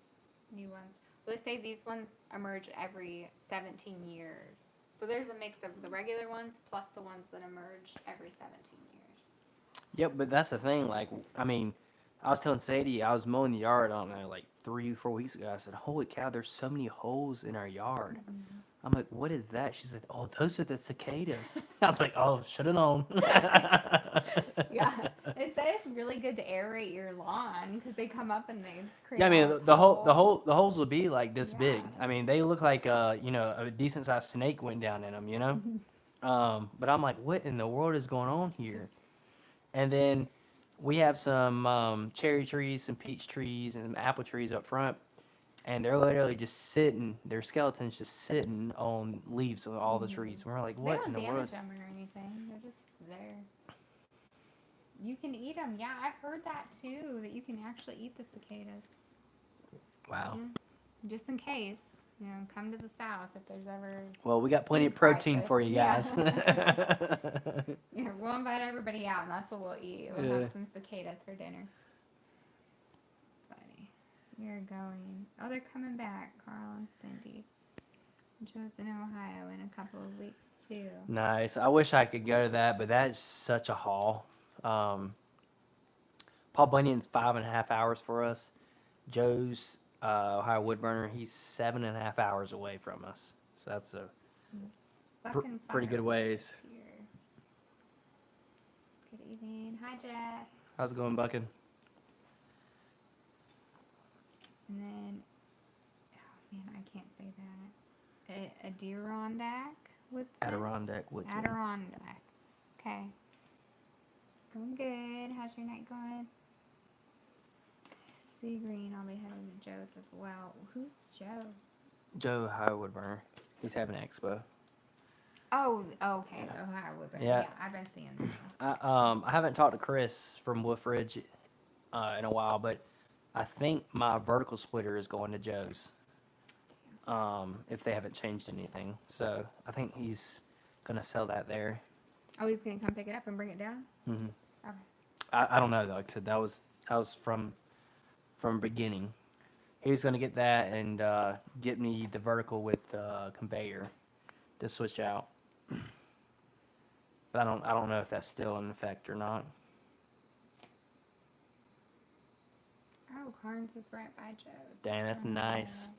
new ones. Well, they say these ones emerge every 17 years. So there's a mix of the regular ones plus the ones that emerge every 17 years. Yep, but that's the thing. Like, I mean, I was telling Sadie, I was mowing the yard, I don't know, like 3 or 4 weeks ago. I said, "Holy cow, there's so many holes in our yard." I'm like, "What is that?" She said, "Oh, those are the cicadas." I was like, "Oh, should have known." Yeah, they say it's really good to aerate your lawn because they come up and they create. Yeah, I mean, all those the holes will be like this big. Yeah. I mean, they look like a decent sized snake went down in them, you know. But I'm like, what in the world is going on here? And then we have some cherry trees, some peach trees, and some apple trees up front, and they're literally just sitting. Their skeletons just sitting on leaves of all the trees. And we're like, They what don't in the world? damage them or anything. They're just there. You can eat them. Yeah, I've heard that too. That you can actually eat the cicadas. Wow. Just in case, come to the south if there's ever. Well, we got plenty of Food protein crisis. for you Yeah. guys. Yeah, we'll invite everybody out, and that's what we'll eat. We'll Yeah. have some cicadas for dinner. It's funny. We're going. Oh, they're coming back, Carl and Cindy. Joe's in Ohio in a couple of weeks too. Nice. I wish I could go to that, but that's such a haul. Paul Bunyan's 5.5 hours for us. Joe's Ohio Woodburner, he's 7.5 hours away from us. So that's a Fucking pretty good Firewood ways. is here. Good evening. Hi, Jeff. How's it going, Buckin? And then, oh man, I can't say that. Adirondack? What's that? Adirondack Woods. Adirondack. Okay. Going good. How's your night going? Sea Green, I'll be heading to Joe's as well. Who's Joe? Joe Ohio Woodburner. He's having an expo. Oh, okay. Ohio Woodburn. Yeah. Yeah, I've been seeing them. I haven't talked to Chris from Wolf Ridge in a while, but I think my vertical splitter is going to Joe's. If they haven't changed anything. So I think he's going to sell that there. Oh, he's going to come pick it up and bring it down? Hmm. Okay. I don't know though. Like I said, that was from beginning. He was gonna get that and get me the vertical with conveyor to switch out. But I don't know if that's still in effect or not. Oh, Carnes is right by Joe's. Dang, that's nice.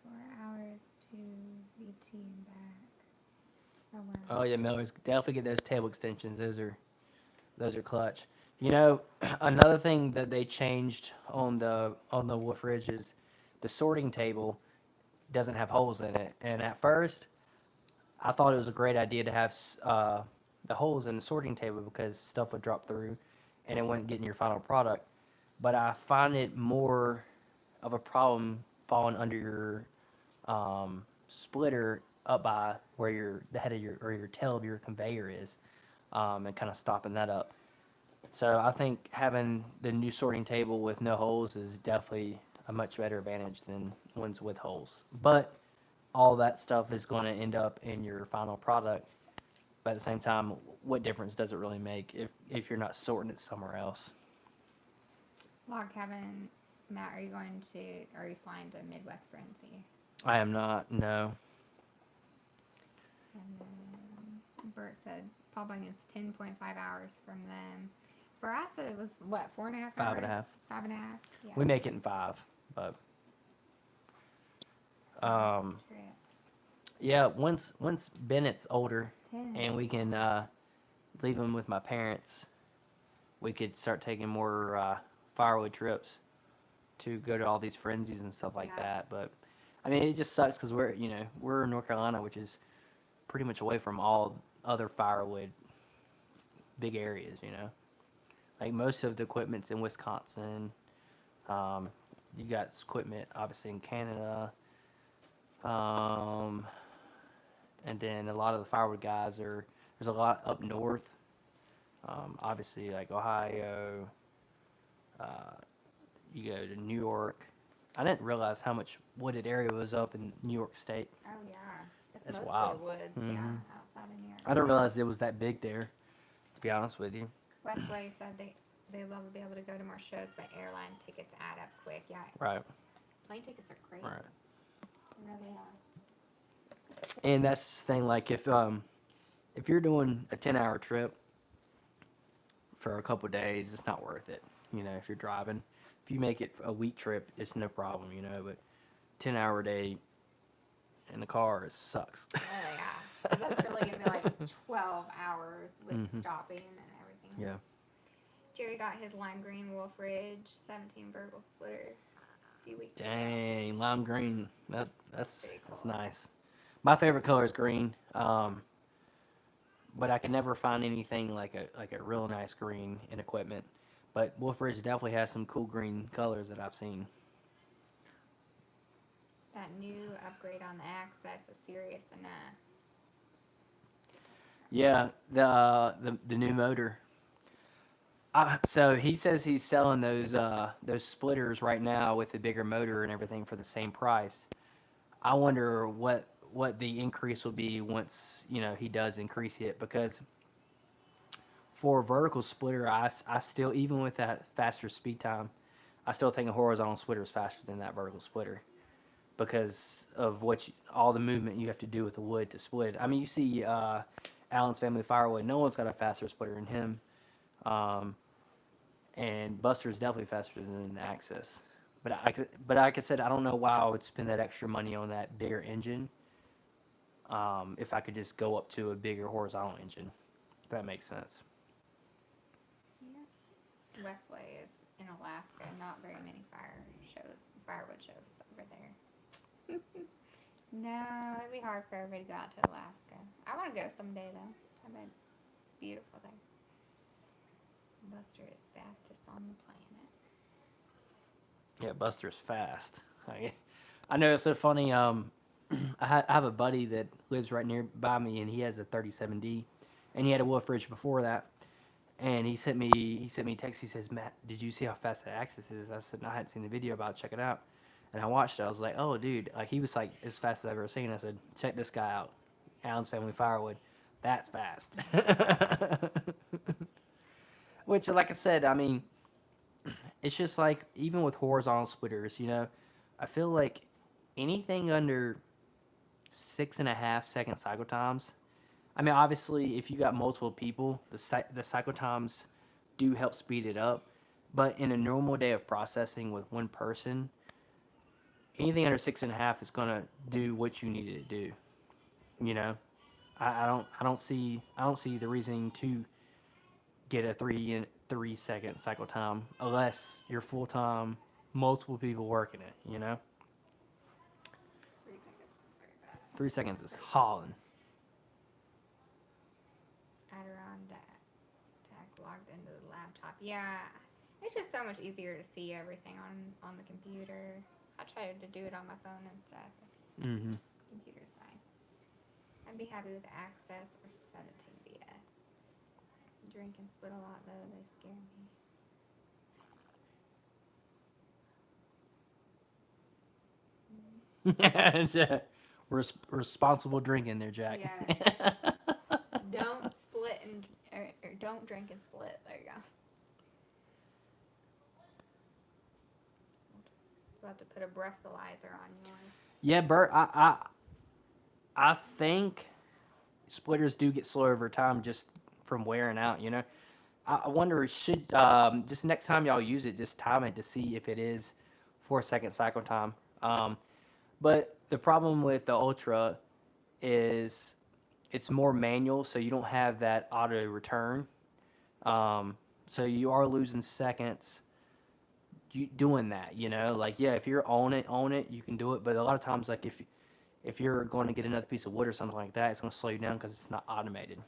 4 hours to VT and back. Oh wow. Oh yeah, Millers, definitely get those table extensions. Those are clutch. You know, another thing that they changed on the Wolf Ridge is the sorting table doesn't have holes in it. And at first, I thought it was a great idea to have the holes in the sorting table because stuff would drop through, and it wouldn't get in your final product. But I find it more of a problem falling under your splitter up by where the head of your tail of your conveyor is, and kind of stopping that up. So I think having the new sorting table with no holes is definitely a much better advantage than ones with holes. But all that stuff is going to end up in your final product. But at the same time, what difference does it really make if you're not sorting it somewhere else? Log cabin, Matt, are you flying to Midwest Frenzy? I am not, no. And then Bert said Paul Bunyan's 10.5 hours from them. For us, it was what, 4.5 hours? 5.5. 5.5. Yeah. We make it in 5, but Trip. yeah. Once Bennett's older 10. and we can leave him with my parents, we could start taking more Firewood trips to go to all these frenzies and stuff like Yeah. that. But I mean, it just sucks because we're in North Carolina, which is pretty much away from all other Firewood big areas. Like most of the equipment's in Wisconsin. You got equipment obviously in Canada. Um, and then a lot of the Firewood guys are, there's a lot up north. Obviously, like Ohio, uh, you go to New York. I didn't realize how much wooded area was up in New York State. Oh yeah, it's That's mostly wild. woods. Yeah, Mhm. outside of New York. I didn't realize it was that big there, to be honest with you. Westway said they love to be able to go to more shows, but airline tickets add up quick. Yeah, Right, plane tickets are crazy. right. They really are. And that's the thing, like if you're doing a 10-hour trip for a couple days, it's not worth it. You know, if you're driving, if you make it a week trip, it's no problem. You know, but 10-hour day in the car, it sucks. Oh yeah, 'cause that's really gonna be like 12 hours with Mhm. stopping and everything. Yeah. Jerry got his lime green Wolf Ridge 17 vertical splitter a few weeks ago. Dang, lime green. That's Pretty that's cool. nice. My favorite color is green. But I can never find anything like a real nice green in equipment. But Wolf Ridge definitely has some cool green colors that I've seen. That new upgrade on the Access is serious enough. Yeah, the new motor. So he says he's selling those splitters right now with the bigger motor and everything for the same price. I wonder what the increase will be once he does increase it, because for a vertical splitter, I still, even with that faster speed time, I still think a horizontal splitter is faster than that vertical splitter because of all the movement you have to do with the wood to split it. I mean, you see Alan's Family Firewood. No one's got a faster splitter than him. And Buster's definitely faster than the Access. But like I said, I don't know why I would spend that extra money on that bigger engine if I could just go up to a bigger horizontal engine. If that makes sense. Yeah. Westway is in Alaska. Not very many firewood shows over there. No, it'd be hard for everybody to go out to Alaska. I want to go someday though. I bet it's beautiful there. Buster is fastest on the planet. Yeah, Buster's fast. I know it's so funny. I have a buddy that lives right nearby me, and he has a 37D, and he had a Wolf Ridge before that. And he sent me a text. He says, "Matt, did you see how fast that Access is?" I said, "No, I hadn't seen the video about it. Check it out." And I watched it. I was like, "Oh, dude!" Like he was like as fast as I've ever seen. I said, "Check this guy out, Alan's Family Firewood. That's fast." Which, like I said, I mean, it's just like even with horizontal splitters, I feel like anything under 6.5 second cycle times. I mean, obviously, if you got multiple people, the cycle times do help speed it up. But in a normal day of processing with one person, anything under 6.5 is gonna do what you need it to do. You know, I don't see the reasoning to get a 3 second cycle time unless you're full time, multiple people working it. 3 seconds is very fast. 3 seconds is hauling. Adirondack logged into the laptop. Yeah, it's just so much easier to see everything on the computer. I tried to do it on my phone and stuff. Mm-hmm. Computer's nice. I'd be happy with Access or 17DS. Drink and split a lot though, they scare me. Responsible drinking there, Jack. Yeah. Don't split or don't drink and split. There you go. We'll have to put a breathalyzer on yours. Yeah, Bert. I think splitters do get slower over time just from wearing out. I wonder, should just next time y'all use it, just time it to see if it is 4 second cycle time. But the problem with the Ultra is it's more manual, so you don't have that auto return. So you are losing seconds doing that. Like, yeah, if you're on it, you can do it. But a lot of times, like if you're going to get another piece of wood or something like that, it's going to slow you down because it's not automated.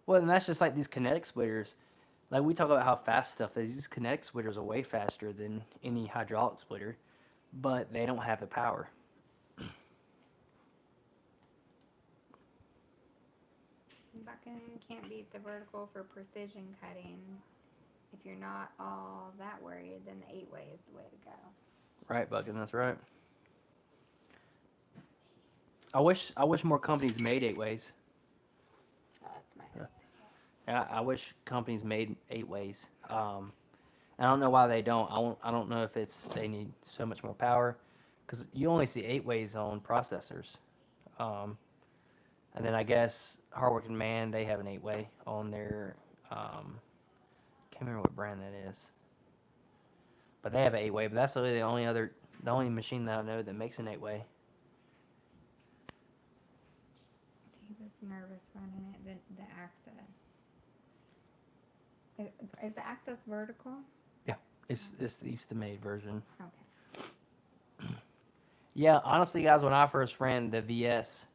Well, and that's just like these kinetic splitters. Like we talk about how fast stuff is. These kinetic splitters are way faster than any hydraulic splitter, but they don't have the power. Bucking can't beat the vertical for precision cutting. If you're not all that worried, then the 8-way is the way to go. Right, Bucking, that's right. I wish more companies made 8-ways. Oh, that's my Yeah. Yeah, I wish companies made 8-ways. I don't know why they don't. I don't know if it's they need so much more power, because you only see 8-ways on processors. And then I guess Hardworking Man, they have an 8-way on their can't remember what brand that is, but they have an 8-way. But that's really the only machine that I know that makes an 8-way. He was nervous running it. The Access. Is the Access vertical? It's the Easton-made version. Okay. Yeah, honestly, guys, when I first ran the VS,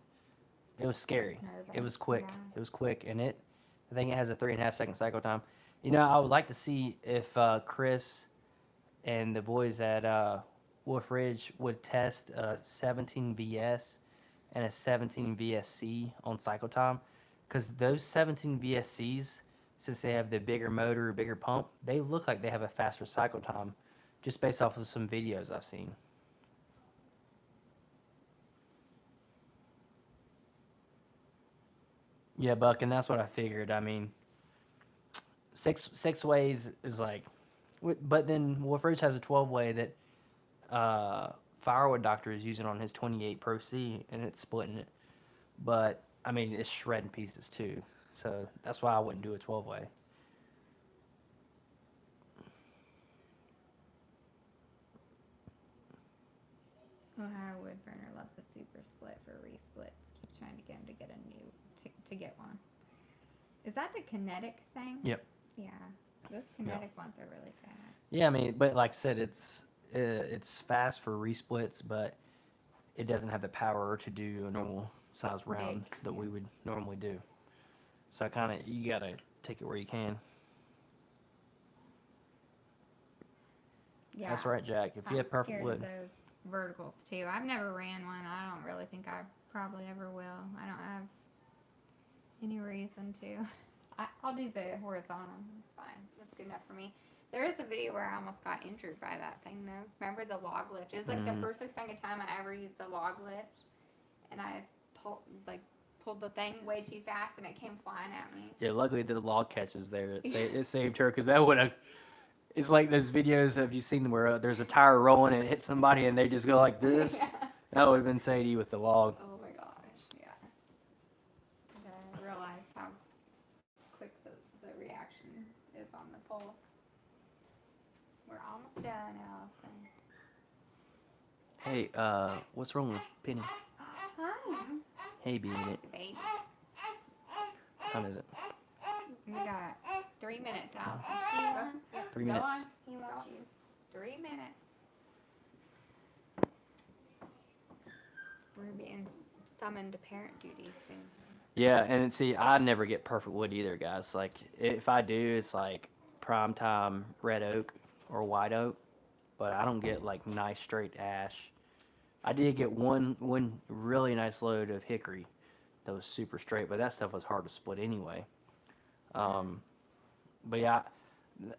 it was scary. Nervous. It was quick. Yeah. It was quick, and I think it has a 3.5-second cycle time. You know, I would like to see if Chris and the boys at Wolf Ridge would test a 17 VS and a 17 VSC on cycle time, because those 17 VSCs, since they have the bigger motor, bigger pump, they look like they have a faster cycle time, just based off of some videos I've seen. Yeah, Buck, and that's what I figured. I mean, six ways is like, but then Wolf Ridge has a 12-way that Firewood Doctor is using on his 28 Pro C, and it's splitting it. But I mean, it's shredding pieces too, so that's why I wouldn't do a 12-way. Ohio Woodburner loves the super split for resplits. Keep trying to get him to get a new to get one. Is that the kinetic thing? Yep. Yeah, those kinetic ones are really fast. Yeah, I mean, but like I said, it's fast for resplits, but it doesn't have the power to do a normal size round that we would normally do. So kind of you gotta take it where you can. Yeah, That's right, Jack. If you have perfect scared wood. of those verticals too. I've never ran one. I don't really think I probably ever will. I don't have any reason to. I'll do the horizontal. It's fine. That's good enough for me. There is a video where I almost got injured by that thing though. Remember the log lift? It was like the first or second time I ever used the log lift, and I pulled the thing way too fast and it came flying at me. Yeah, luckily the log catch was there. It saved her, because that would have. It's like those videos, have you seen where there's a tire rolling and it hits somebody and they just go like this? Yeah. That would have been Sadie with the log. Oh my gosh, yeah. And I realized how quick the reaction is on the pole. We're almost done, Allison. Hey, what's wrong with Penny? Hi. Hey, being it. Baby. What time is it? We got 3 minutes, Allison. 3 Go minutes. on. He wants you. 3 minutes. We're being summoned to parent duty soon. Yeah, and see, I never get perfect wood either, guys. Like, if I do, it's like prime time red oak or white oak, but I don't get like nice straight ash. I did get one really nice load of hickory that was super straight, but that stuff was hard to split anyway. But yeah,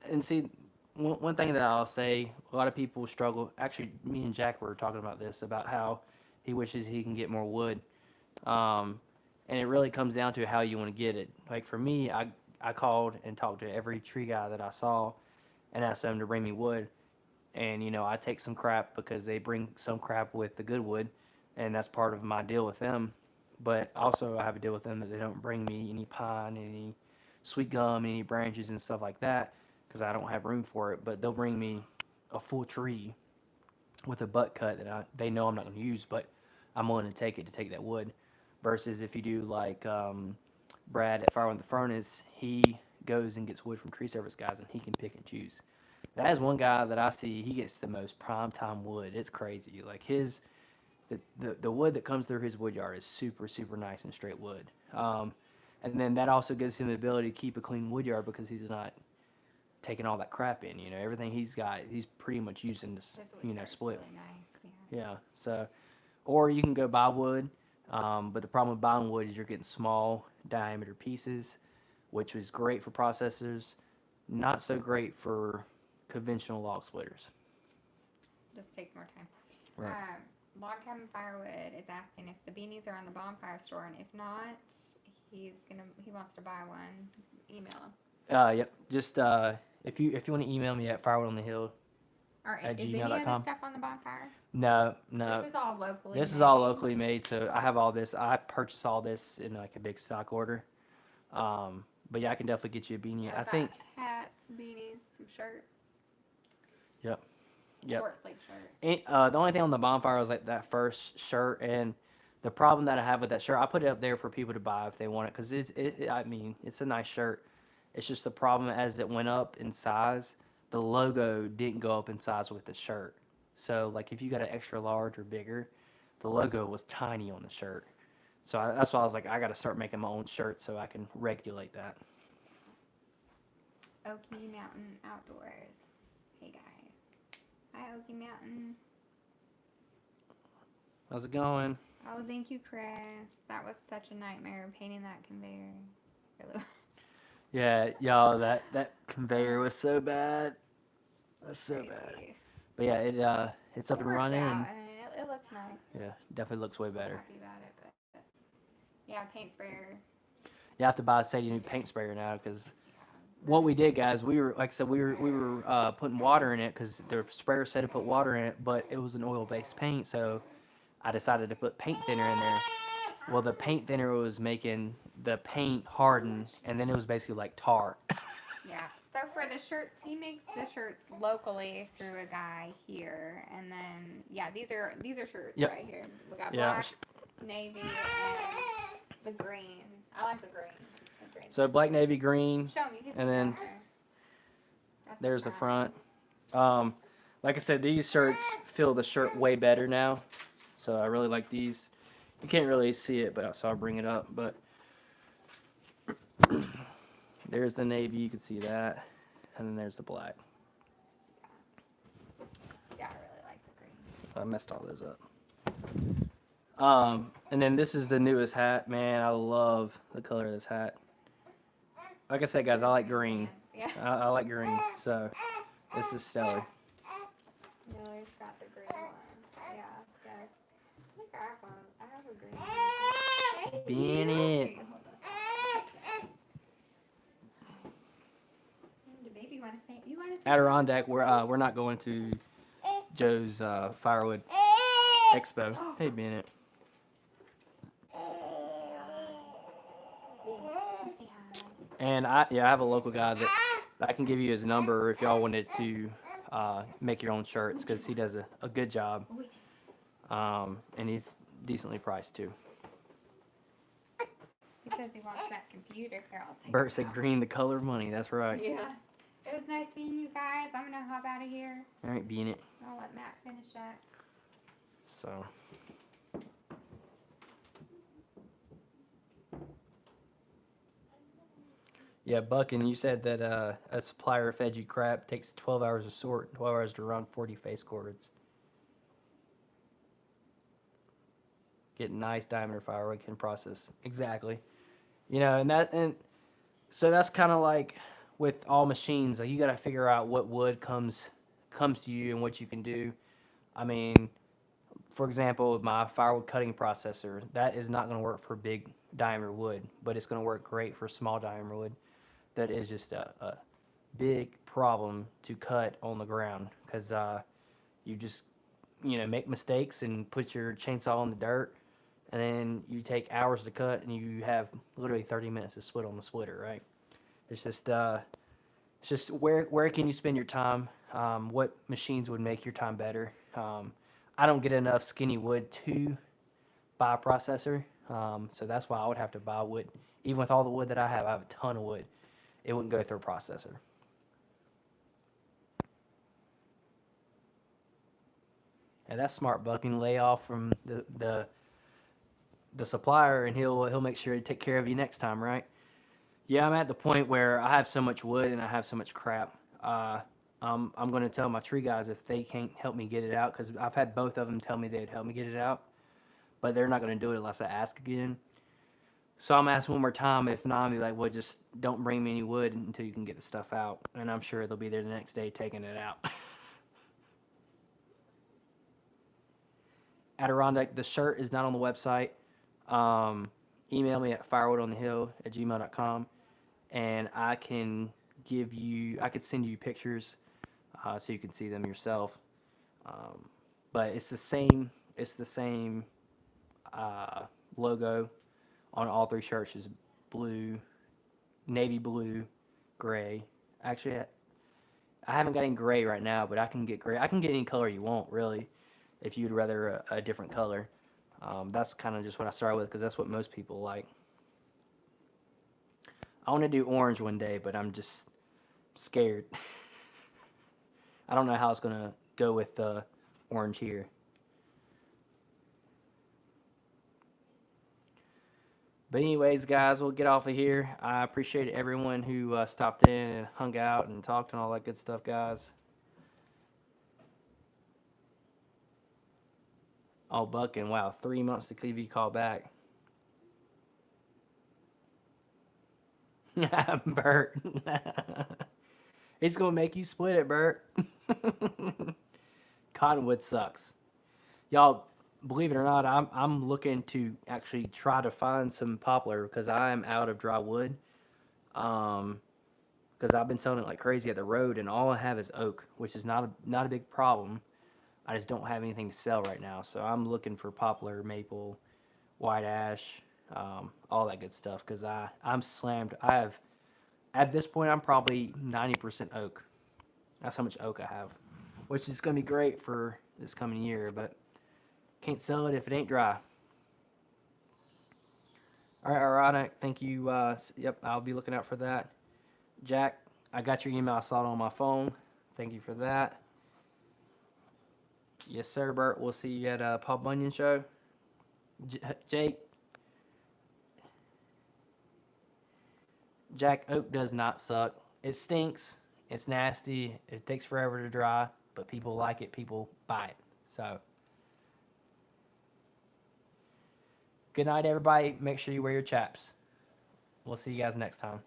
and see, one thing that I'll say, a lot of people struggle. Actually, me and Jack were talking about this, about how he wishes he can get more wood. And it really comes down to how you want to get it. Like for me, I called and talked to every tree guy that I saw and asked them to bring me wood. And, you know, I take some crap because they bring some crap with the good wood, and that's part of my deal with them. But also I have a deal with them that they don't bring me any pine, any sweet gum, any branches and stuff like that, because I don't have room for it. But they'll bring me a full tree with a butt cut that they know I'm not going to use, but I'm willing to take that wood. Versus if you do like Brad at Firewood the Furnace, he goes and gets wood from tree service guys, and he can pick and choose. That is one guy that I see, he gets the most prime time wood. It's crazy. Like the wood that comes through his wood yard is super, super nice and straight wood. And then that also gives him the ability to keep a clean woodyard because he's not taking all that crap in. Everything he's got, he's pretty much using to, split. Really nice. Yeah. Yeah. So, or you can go buy wood. But the problem with buying wood is you're getting small diameter pieces, which is great for processors, not so great for conventional log splitters. Just takes more time. Right. Log Cabin Firewood is asking if the beanies are on the bonfire store, and if not, he wants to buy one. Email him. Yep. Just if you want to email me at firewoodonthehill Or at is any of gmail.com. the stuff on the bonfire? No. This is all locally. This is made. all locally made, so I have all this. I purchased all this in like a big stock order. But yeah, I can definitely get you a beanie. Yeah, I think. Hats, beanies, some shirts. Yep. Short sleeve shirt. The only thing on the bonfire was like that first shirt, and the problem that I have with that shirt, I put it up there for people to buy if they want it, because it's a nice shirt. It's just the problem as it went up in size, the logo didn't go up in size with the shirt. So like if you got an extra large or bigger, the logo was tiny on the shirt. So that's why I was like, I got to start making my own shirt so I can regulate that. Okie Mountain Outdoors. Hey guys. Hi Okie Mountain. How's it going? Oh, thank you, Chris. That was such a nightmare painting that conveyor. Really. Yeah, y'all, that conveyor was so bad. That's so Crazy. bad. But yeah, it's up and worked running. out, And, and it looks nice. yeah, definitely looks way I'm better. happy about it, but yeah, paint sprayer. You have to buy a Sadie new paint sprayer now because what we did, guys, we were putting water in it because the sprayer said to put water in it, but it was an oil-based paint, so I decided to put paint thinner in there. Well, the paint thinner was making the paint harden, and then it was basically like tar. Yeah. So for the shirts, he makes the shirts locally through a guy here, and then yeah, these are shirts Yep. right here. We got Yeah. black, navy, and the green. I like the green. The green. So black, navy, green, Show me. You can and do then that there. That's there's the front. Like I said, these shirts fill the shirt way better now, so I really like these. You can't really see it, but so I'll bring it up. But there's the navy, you can see that, and then there's the black. Yeah, I really like the green. I messed all those up. And then this is the newest hat. Man, I love the color of this hat. Like I said, guys, I like green. Yeah. I like green, so this is stellar. Miller's got the green one. Yeah. I think I have one. I have a green one. Hey, Being it. hold on a second. The baby want to say? You want to say? Adirondack, we're not going to Joe's Firewood Expo. Hey, Bennett. And I have a local guy that I can give you his number if y'all wanted to make your own shirts because he does a good job. And he's decently priced too. He says he wants that computer. Here, I'll take Bert it said out. green, the color of money. That's right. Yeah. It was nice seeing you guys. I'm going to hop out of here. All right, Bennett. I'll let Matt finish that. So. Yeah, Buckin, you said that a supplier fed you crap takes 12 hours to sort, 12 hours to run 40 face cords. Get nice diameter firewood can process. Exactly. And so that's kind of like with all machines, like you got to figure out what wood comes to you and what you can do. I mean, for example, with my firewood cutting processor, that is not going to work for big diameter wood, but it's going to work great for small diameter wood. That is just a big problem to cut on the ground because you just make mistakes and put your chainsaw in the dirt, and then you take hours to cut, and you have literally 30 minutes to split on the splitter, right? It's just where can you spend your time? What machines would make your time better? I don't get enough skinny wood to buy a processor, so that's why I would have to buy wood. Even with all the wood that I have a ton of wood. It wouldn't go through a processor. And that's smart. Buck can lay off from the supplier, and he'll make sure to take care of you next time, right? Yeah, I'm at the point where I have so much wood and I have so much crap. I'm going to tell my tree guys if they can't help me get it out, because I've had both of them tell me they'd help me get it out, but they're not going to do it unless I ask again. So I'm asking one more time. If not, I'll be like, well, just don't bring me any wood until you can get the stuff out. And I'm sure they'll be there the next day taking it out. Adirondack, the shirt is not on the website. Um, Email me at firewoodonthehill@gmail.com, and I could send you pictures so you can see them yourself. Um, but it's the same logo on all three shirts. Is blue, navy blue, gray. Actually, I haven't got any gray right now, but I can get gray. I can get any color you want, really, if you'd rather a different color. That's kind of just what I started with because that's what most people like. I want to do orange one day, but I'm just scared. I don't know how it's going to go with orange here. But anyways, guys, we'll get off of here. I appreciate everyone who stopped in and hung out and talked and all that good stuff, guys. Oh, Bucking, wow, 3 months to give you a call back. Bert. It's going to make you split it, Bert. Cottonwood sucks. Y'all, believe it or not, I'm looking to actually try to find some poplar because I am out of dry wood. Because I've been selling it like crazy at the road, and all I have is oak, which is not a big problem. I just don't have anything to sell right now, so I'm looking for poplar, maple, white ash, all that good stuff. Because I'm slammed. I have at this point I'm probably 90% oak. That's how much oak I have, which is gonna be great for this coming year, but can't sell it if it ain't dry. All right, ironic. Thank you. Yep, I'll be looking out for that. Jack, I got your email. I saw it on my phone. Thank you for that. Yes, sir, Bert. We'll see you at Paul Bunyan show. Jake, Jack, oak does not suck. It stinks. It's nasty. It takes forever to dry, but people like it. People buy it. So, good night, everybody. Make sure you wear your chaps. We'll see you guys next time.